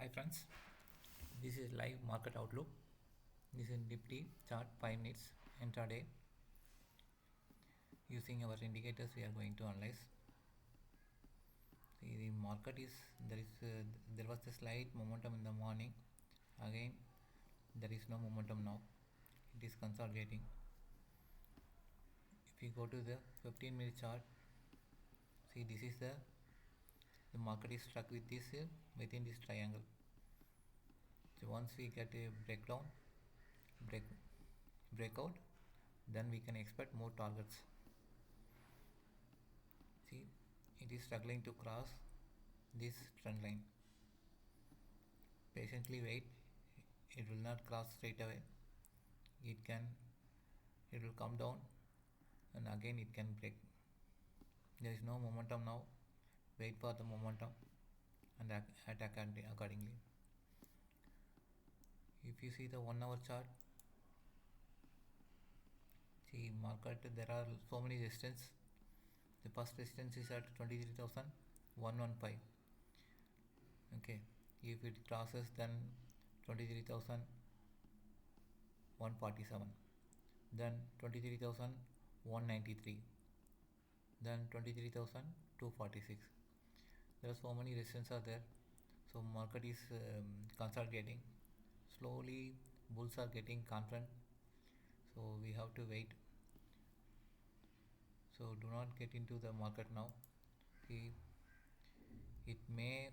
Hi friends, this is live market outlook. This is Nifty chart 5 minutes intraday. Using our indicators, we are going to analyze. See, the market is there was a slight momentum in the morning. Again, there is no momentum now. It is consolidating. If we go to the 15-minute chart, see this is the market is stuck with this within this triangle. So once we get a breakout, then we can expect more targets. See, it is struggling to cross this trend line. Patiently wait. It will not cross straight away. It will come down and again it can break. There is no momentum now. Wait for the momentum and attack accordingly. If you see the 1 hour chart, see market, there are so many resistance. The first resistance is at 23,115. Okay, if it crosses, then 23,147, then 23,193, then 23,246. There are so many resistance are there. So market is consolidating. Slowly bulls are getting confident. So we have to wait. So do not get into the market now. See, it may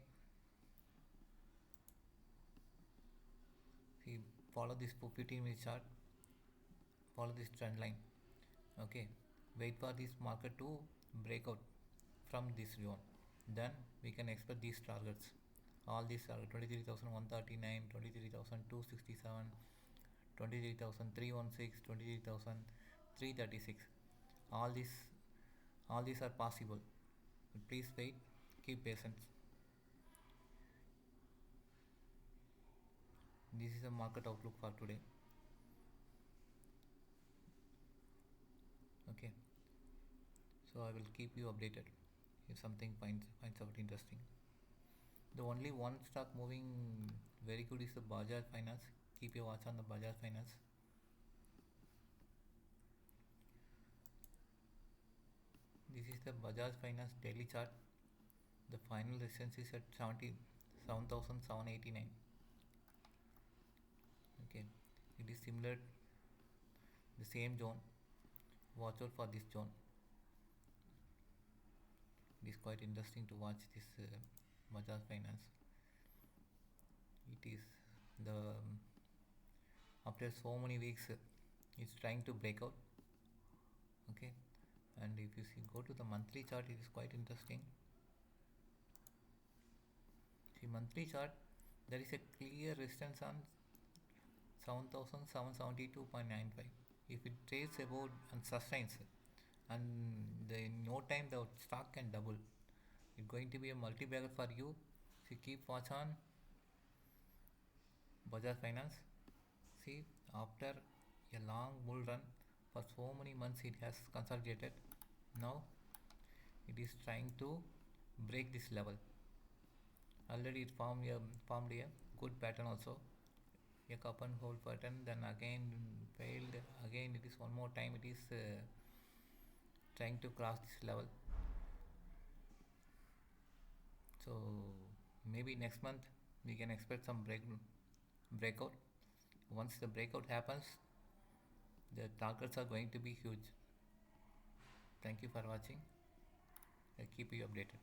follow this 15-minute chart, follow this trend line. Okay, wait for this market to break out from this zone, then we can expect these targets. All these are 23,139, 23,267, 23,316, 23,336. All these are possible, but please wait, keep patience. This is a market outlook for today. Okay, so I will keep you updated if something finds out interesting. The only one stock moving very good is the Bajaj Finance. Keep your watch on the Bajaj Finance. This is the Bajaj Finance daily chart. The final resistance is at 77,789. Okay, it is similar, the same zone. Watch out for this zone. It is quite interesting to watch this Bajaj Finance. It is after so many weeks, it's trying to break out. Okay, and if you go to the monthly chart, it is quite interesting. See, monthly chart, there is a clear resistance on 7,772.95. If it trades about and sustains, and in no time the stock can double, it's going to be a multi-bagger for you. So keep watch on Bajaj Finance. See, after a long bull run for so many months, it has consolidated. Now it is trying to break this level. Already it formed a good pattern also, a cup and hold pattern, then again failed. Again it is one more time, it is trying to cross this level. So maybe next month we can expect some breakout. Once the breakout happens, the targets are going to be huge. Thank you for watching. I'll keep you updated.